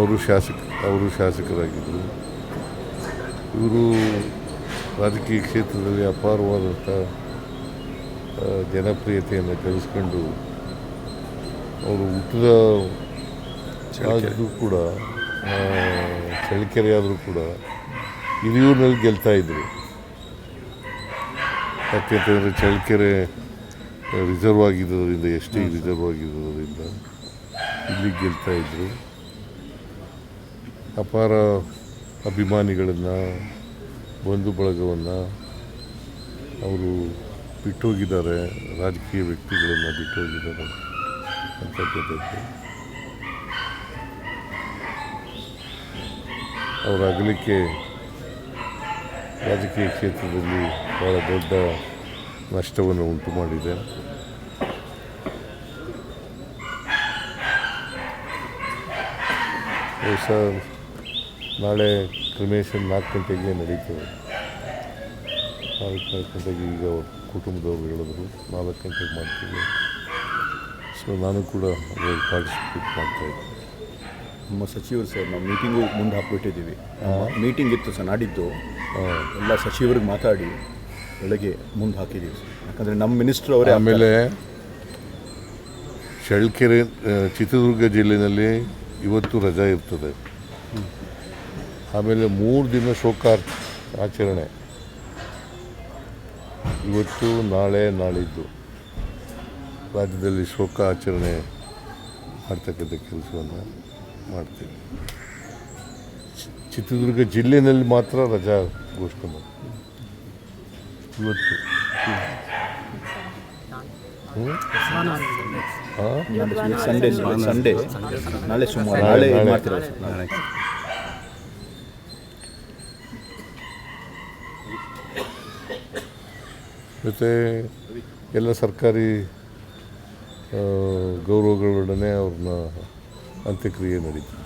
ಅವರು ಶಾಸಕರಾಗಿದ್ದರು. ಇವರು ರಾಜಕೀಯ ಕ್ಷೇತ್ರದಲ್ಲಿ ಅಪಾರವಾದಂಥ ಜನಪ್ರಿಯತೆಯನ್ನು ಗಳಿಸ್ಕೊಂಡು ಅವರು ಹುಟ್ಟಿದ ಆದರೂ ಕೂಡ ಚಳ್ಳಕೆರೆ ಆದರೂ ಕೂಡ ಹಿರಿಯೂರಿನಲ್ಲಿ ಗೆಲ್ತಾಯಿದ್ರು. ಯಾಕೆಂತಂದರೆ ಚಳ್ಳಕೆರೆ ರಿಸರ್ವ್ ಆಗಿದ್ದರಿಂದ, ಎಸ್ ಟಿ ರಿಸರ್ವ್ ಆಗಿರೋದ್ರಿಂದ ಇಲ್ಲಿ ಗೆಲ್ತಾಯಿದ್ರು. ಅಪಾರ ಅಭಿಮಾನಿಗಳನ್ನು, ಬಂಧು ಬಳಗವನ್ನು ಅವರು ಬಿಟ್ಟೋಗಿದ್ದಾರೆ, ರಾಜಕೀಯ ವ್ಯಕ್ತಿಗಳನ್ನು ಬಿಟ್ಟೋಗಿದ್ದಾರೆ ಅಂತಕ್ಕಂಥದ್ದು. ಅವರ ಅಗಲಿಕೆ ರಾಜಕೀಯ ಕ್ಷೇತ್ರದಲ್ಲಿ ಭಾಳ ದೊಡ್ಡ ನಷ್ಟವನ್ನು ಉಂಟು ಮಾಡಿದೆ. ನಾಳೆ ಕ್ರಿಮೇಷನ್ 4 ಗಂಟೆಗೆ ನಡೀತದೆ. 4 ಗಂಟೆಗೆ ಈಗ ಕುಟುಂಬದವರು ಹೇಳಿದ್ರು 4 ಗಂಟೆಗೆ ಮಾಡ್ತೀವಿ. ಸೊ ನಾನು ಕೂಡ ಅದರಲ್ಲಿ ಪಾರ್ಟಿಸಿಪೇಟ್ ಮಾಡ್ತಾಯಿದ್ದೆ. ನಮ್ಮ ಸಚಿವರು ಸರ್, ನಾವು ಮೀಟಿಂಗು ಮುಂದೆ ಹಾಕ್ಬಿಟ್ಟಿದ್ದೀವಿ. ಮೀಟಿಂಗ್ ಇತ್ತು ಸರ್ ನಾಡಿದ್ದು, ಎಲ್ಲ ಸಚಿವರಿಗೆ ಮಾತಾಡಿ ಬೆಳಗ್ಗೆ ಮುಂದೆ ಹಾಕಿದ್ದೀವಿ ಸರ್. ಯಾಕಂದರೆ ನಮ್ಮ ಮಿನಿಸ್ಟ್ರು ಅವರೇ. ಆಮೇಲೆ ಚಳ್ಳಕೆರೆ, ಚಿತ್ರದುರ್ಗ ಜಿಲ್ಲೆಯಲ್ಲಿ ಇವತ್ತು ರಜಾ ಇರ್ತದೆ. ಆಮೇಲೆ 3 ದಿನ ಆಚರಣೆ, ಇವತ್ತು ನಾಳೆ ನಾಳಿದ್ದು ರಾಜ್ಯದಲ್ಲಿ ಶೋಕ ಆಚರಣೆ ಮಾಡ್ತಕ್ಕಂಥ ಕೆಲಸವನ್ನು ಮಾಡ್ತೀವಿ. ಚಿತ್ರದುರ್ಗ ಜಿಲ್ಲೆಯಲ್ಲಿ ಮಾತ್ರ ರಜಾ ಘೋಷಣೆ ಮಾಡ್ತೀವಿ ಇವತ್ತು. ಸಂಡೇ ನಾಳೆ ಸೋಮವಾರ, ನಾಳೆ ಮಾಡ್ತೀರಾ ಸರ್? ಮತ್ತು ಎಲ್ಲ ಸರ್ಕಾರಿ ಗೌರವಗಳೊಡನೆ ಅವ್ರನ್ನ ಅಂತ್ಯಕ್ರಿಯೆ ನಡೀತದೆ.